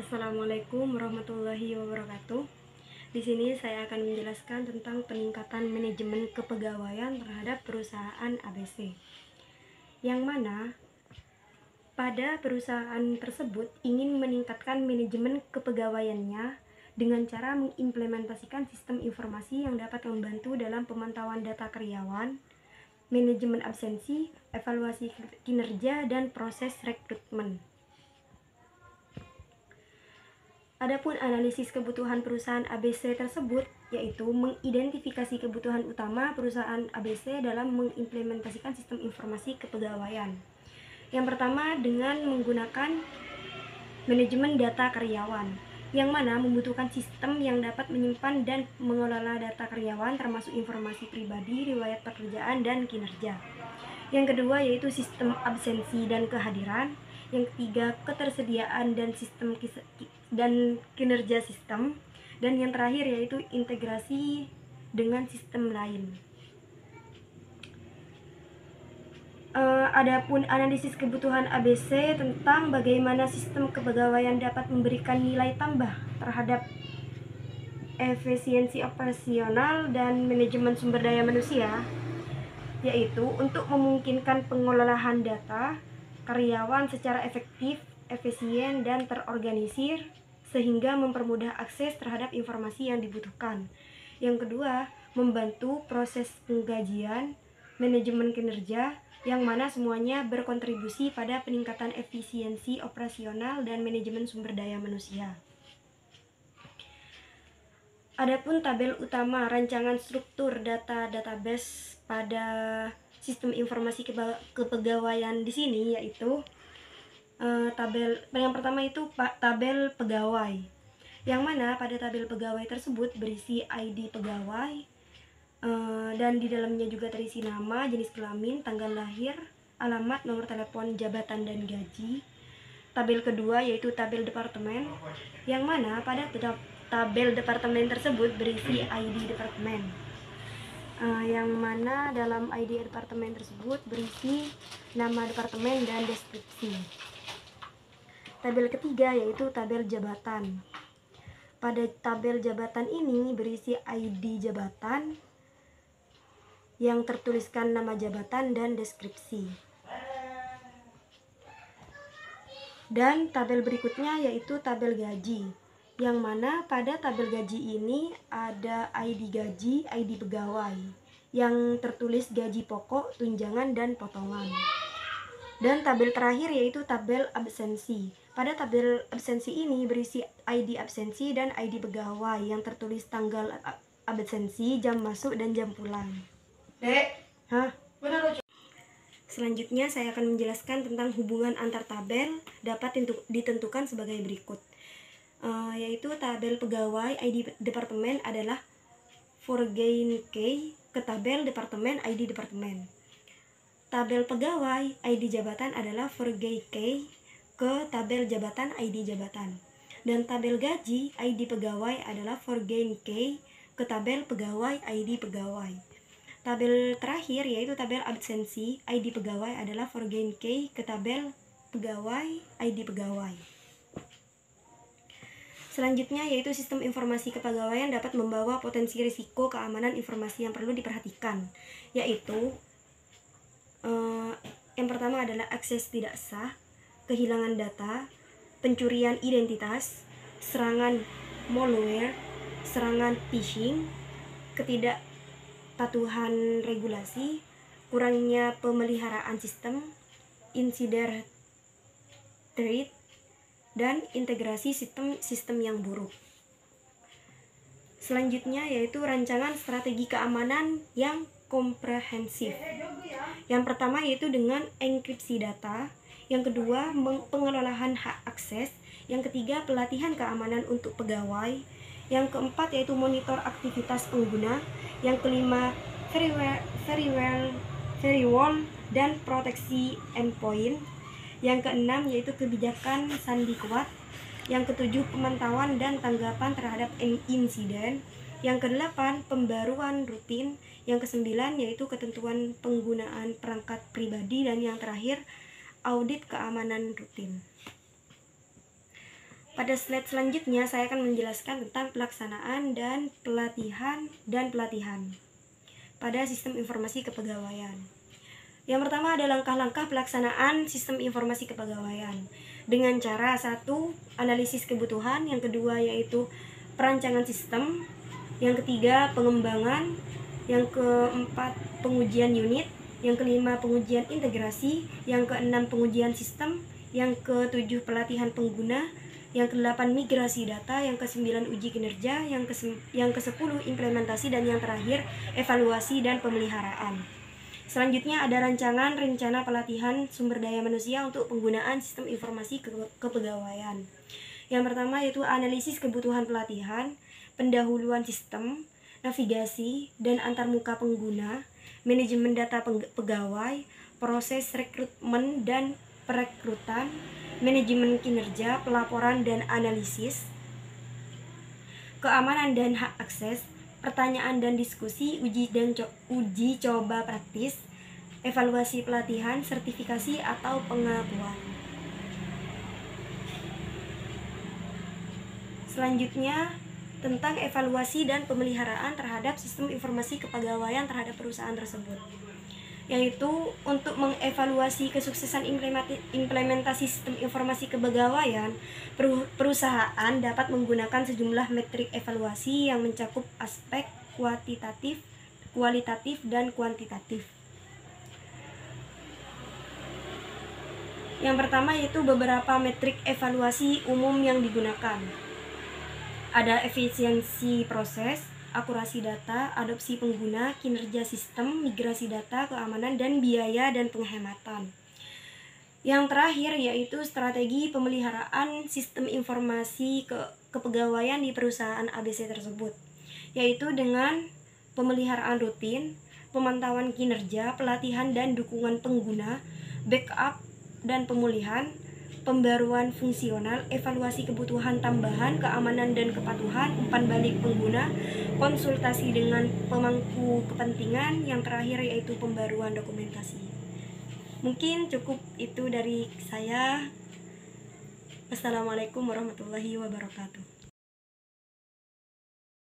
Assalamualaikum warahmatullahi wabarakatuh. Di sini saya akan menjelaskan tentang peningkatan manajemen kepegawaian terhadap perusahaan ABC. Yang mana pada perusahaan tersebut ingin meningkatkan manajemen kepegawaiannya dengan cara mengimplementasikan sistem informasi yang dapat membantu dalam pemantauan data karyawan, manajemen absensi, evaluasi kinerja, dan proses rekrutmen. Adapun analisis kebutuhan perusahaan ABC tersebut yaitu mengidentifikasi kebutuhan utama perusahaan ABC dalam mengimplementasikan sistem informasi kepegawaian. Yang pertama dengan menggunakan manajemen data karyawan, yang mana membutuhkan sistem yang dapat menyimpan dan mengelola data karyawan termasuk informasi pribadi, riwayat pekerjaan, dan kinerja. Yang kedua yaitu sistem absensi dan kehadiran. Yang ketiga ketersediaan dan sistem dan kinerja sistem. Dan yang terakhir yaitu integrasi dengan sistem lain. Adapun analisis kebutuhan ABC tentang bagaimana sistem kepegawaian dapat memberikan nilai tambah terhadap efisiensi operasional dan manajemen sumber daya manusia, yaitu untuk memungkinkan pengelolaan data karyawan secara efektif, efisien, dan terorganisir sehingga mempermudah akses terhadap informasi yang dibutuhkan. Yang kedua, membantu proses penggajian, manajemen kinerja, yang mana semuanya berkontribusi pada peningkatan efisiensi operasional dan manajemen sumber daya manusia. Adapun tabel utama rancangan struktur data database pada sistem informasi kepegawaian di sini yaitu tabel yang pertama itu tabel pegawai, yang mana pada tabel pegawai tersebut berisi ID pegawai dan di dalamnya juga terisi nama, jenis kelamin, tanggal lahir, alamat, nomor telepon, jabatan, dan gaji. Tabel kedua yaitu tabel departemen, yang mana pada tabel departemen tersebut berisi ID departemen, yang mana dalam ID departemen tersebut berisi nama departemen dan deskripsi. Tabel ketiga yaitu tabel jabatan. Pada tabel jabatan ini berisi ID jabatan yang tertuliskan nama jabatan dan deskripsi. Dan tabel berikutnya yaitu tabel gaji, yang mana pada tabel gaji ini ada ID gaji, ID pegawai, yang tertulis gaji pokok, tunjangan, dan potongan. Dan tabel terakhir yaitu tabel absensi. Pada tabel absensi ini berisi ID absensi dan ID pegawai yang tertulis tanggal absensi, jam masuk, dan jam pulang. Selanjutnya saya akan menjelaskan tentang hubungan antar tabel dapat ditentukan sebagai berikut. Yaitu tabel pegawai ID departemen adalah forgain key ke tabel departemen ID departemen. Tabel pegawai ID jabatan adalah forgain key ke tabel jabatan ID jabatan. Dan tabel gaji ID pegawai adalah forgain key ke tabel pegawai ID pegawai. Tabel terakhir yaitu tabel absensi ID pegawai adalah forgain key ke tabel pegawai ID pegawai. Selanjutnya yaitu sistem informasi kepegawaian dapat membawa potensi risiko keamanan informasi yang perlu diperhatikan, yaitu yang pertama adalah akses tidak sah, kehilangan data, pencurian identitas, serangan malware, serangan phishing, ketidakpatuhan regulasi, kurangnya pemeliharaan sistem, insider threat, dan integrasi sistem yang buruk. Selanjutnya yaitu rancangan strategi keamanan yang komprehensif. Yang pertama yaitu dengan enkripsi data, yang kedua pengelolaan hak akses, yang ketiga pelatihan keamanan untuk pegawai, yang keempat yaitu monitor aktivitas pengguna, yang kelima firewall dan proteksi endpoint, yang keenam yaitu kebijakan sandi kuat, yang ketujuh pemantauan dan tanggapan terhadap insiden, yang kedelapan pembaruan rutin, yang kesembilan yaitu ketentuan penggunaan perangkat pribadi, dan yang terakhir audit keamanan rutin. Pada slide selanjutnya saya akan menjelaskan tentang pelaksanaan dan pelatihan pada sistem informasi kepegawaian. Yang pertama ada langkah-langkah pelaksanaan sistem informasi kepegawaian dengan cara 1. Analisis kebutuhan, yang kedua yaitu perancangan sistem, yang ketiga pengembangan, yang keempat pengujian unit, yang kelima pengujian integrasi, yang keenam pengujian sistem, yang ketujuh pelatihan pengguna, yang ke-8 migrasi data, yang ke-9 uji kinerja, yang ke-10 implementasi, dan yang terakhir evaluasi dan pemeliharaan. Selanjutnya ada rancangan rencana pelatihan sumber daya manusia untuk penggunaan sistem informasi kepegawaian. Yang pertama yaitu analisis kebutuhan pelatihan, pendahuluan sistem, navigasi dan antarmuka pengguna, manajemen data pegawai, proses rekrutmen dan perekrutan, manajemen kinerja, pelaporan dan analisis, keamanan dan hak akses, pertanyaan dan diskusi, uji coba praktis, evaluasi pelatihan, sertifikasi atau pengakuan. Selanjutnya tentang evaluasi dan pemeliharaan terhadap sistem informasi kepegawaian terhadap perusahaan tersebut, yaitu untuk mengevaluasi kesuksesan implementasi sistem informasi kepegawaian, perusahaan dapat menggunakan sejumlah metrik evaluasi yang mencakup aspek kualitatif dan kuantitatif. Yang pertama yaitu beberapa metrik evaluasi umum yang digunakan. Ada efisiensi proses, akurasi data, adopsi pengguna, kinerja sistem, migrasi data, keamanan, dan biaya dan penghematan. Yang terakhir yaitu strategi pemeliharaan sistem informasi kepegawaian di perusahaan ABC tersebut, yaitu dengan pemeliharaan rutin, pemantauan kinerja, pelatihan dan dukungan pengguna, backup dan pemulihan, pembaruan fungsional, evaluasi kebutuhan tambahan, keamanan dan kepatuhan, umpan balik pengguna, konsultasi dengan pemangku kepentingan, yang terakhir yaitu pembaruan dokumentasi. Mungkin cukup itu dari saya. Wassalamualaikum warahmatullahi wabarakatuh.